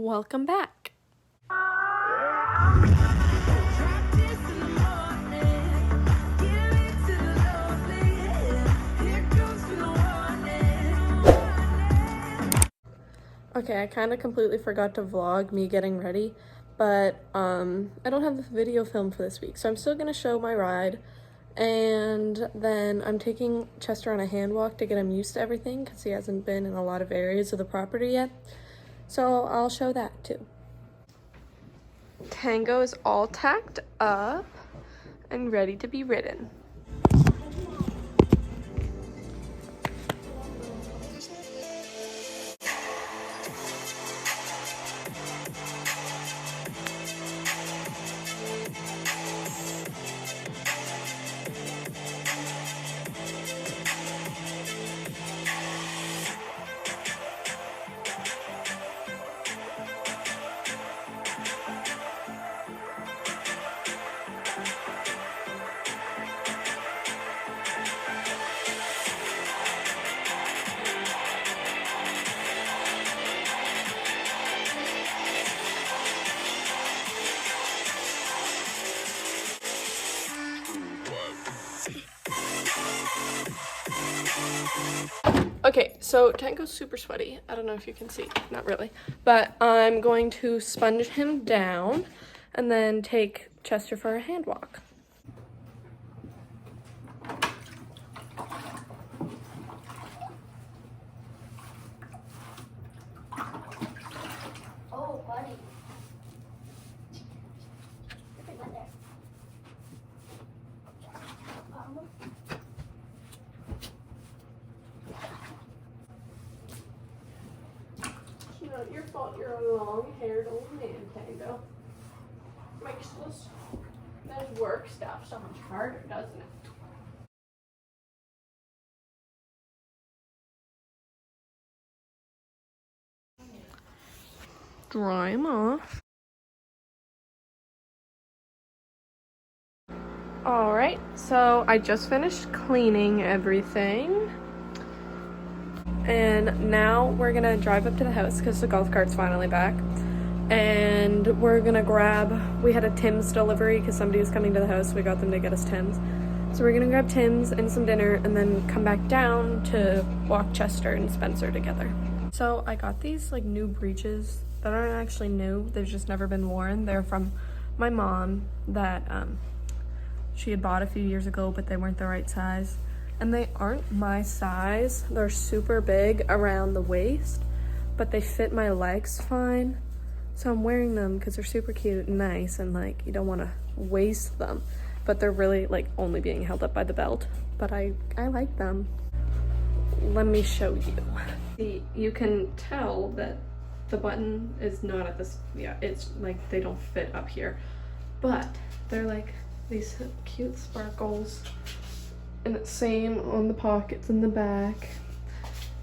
Welcome back. Okay, I kind of completely forgot to vlog me getting ready, but I don't have the video film for this week, so I'm still gonna show my ride, and then I'm taking Chester on a hand walk to get him used to everything because he hasn't been in a lot of areas of the property yet, so I'll show that too. Tango is all tacked up and ready to be ridden. Okay, so Tango's super sweaty. I don't know if you can see, not really. But I'm going to sponge him down and then take Chester for a hand walk. Oh, buddy. It's not your fault you're a long-haired old man, Tango. Makes this work stuff so much harder, doesn't it? Dry him off. Alright, so I just finished cleaning everything. And now we're gonna drive up to the house because the golf cart's finally back. And we're gonna we had a Tim's delivery because somebody was coming to the house. We got them to get us Tim's. So we're gonna grab Tim's and some dinner and then come back down to walk Chester and Spencer together. So I got these like new breeches that aren't actually new. They've just never been worn. They're from my mom that she had bought a few years ago, but they weren't the right size. And they aren't my size. They're super big around the waist, but they fit my legs fine. So I'm wearing them because they're super cute and nice, and like you don't want to waste them, but they're really like only being held up by the belt. But I like them. Let me show you. See, you can tell that the button is not at this, yeah, it's like they don't fit up here, but they're like these cute sparkles. And it's same on the pockets in the back.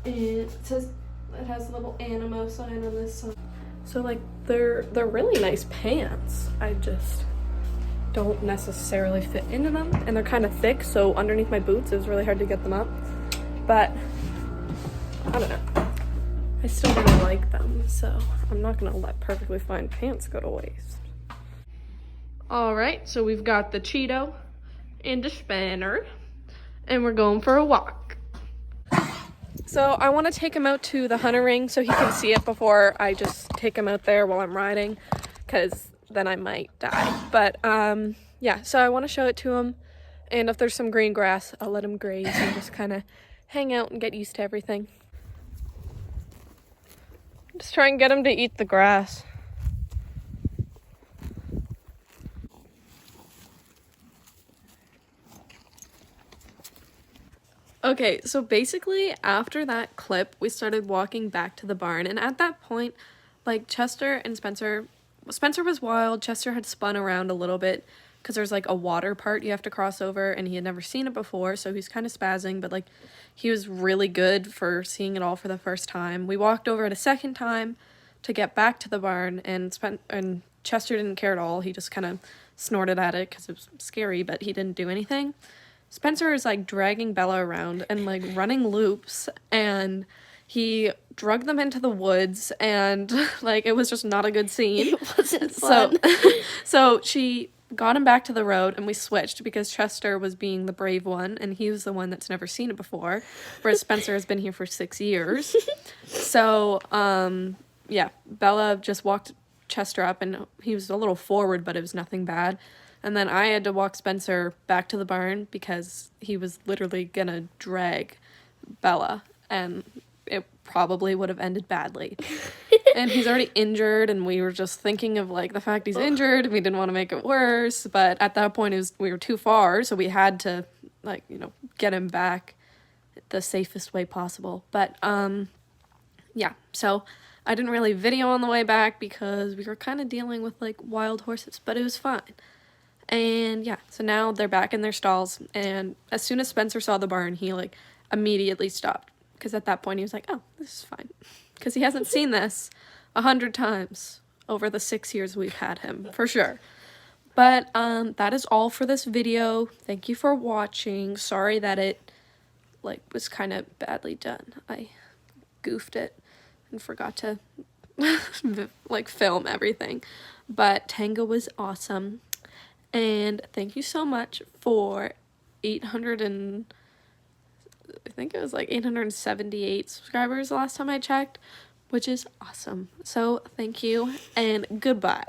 And it says it has a little Animo sign on this side. So like they're really nice pants. I just don't necessarily fit into them, and they're kind of thick, so underneath my boots it was really hard to get them up. But I don't know. I still really like them, so I'm not gonna let perfectly fine pants go to waste. Alright, so we've got the Cheeto and the Spanner, and we're going for a walk. So I want to take him out to the hunter ring so he can see it before I just take him out there while I'm riding, because then I might die. But yeah, so I want to show it to him, and if there's some green grass, I'll let him graze and just kind of hang out and get used to everything. Just try and get him to eat the grass. Okay, so basically after that clip, we started walking back to the barn, and at that point, like Chester and Spencer was wild. Chester had spun around a little bit because there's like a water part you have to cross over, and he had never seen it before, so he's kind of spazzing, but like he was really good for seeing it all for the first time. We walked over it a second time to get back to the barn, and Chester didn't care at all. He just kind of snorted at it because it was scary, but he didn't do anything. Spencer is like dragging Bella around and like running loops, and he drug them into the woods, and like it was just not a good scene. It wasn't fun. So she got him back to the road, and we switched because Chester was being the brave one, and he was the one that's never seen it before, whereas Spencer has been here for 6 years. So, yeah, Bella just walked Chester up, and he was a little forward, but it was nothing bad. And then I had to walk Spencer back to the barn because he was literally gonna drag Bella, and it probably would have ended badly. And he's already injured, and we were just thinking of like the fact he's injured, and we didn't want to make it worse. But at that point, we were too far, so we had to like, you know, get him back the safest way possible. But yeah, so I didn't really video on the way back because we were kind of dealing with like wild horses, but it was fine. And yeah, so now they're back in their stalls, and as soon as Spencer saw the barn, he like immediately stopped, because at that point he was like, oh, this is fine, because he hasn't seen this 100 times over the 6 years we've had him, for sure. But that is all for this video. Thank you for watching. Sorry that it like was kind of badly done. I goofed it and forgot to like film everything, but Tango was awesome. And thank you so much for 800 and I think it was like 878 subscribers the last time I checked, which is awesome. So thank you and goodbye.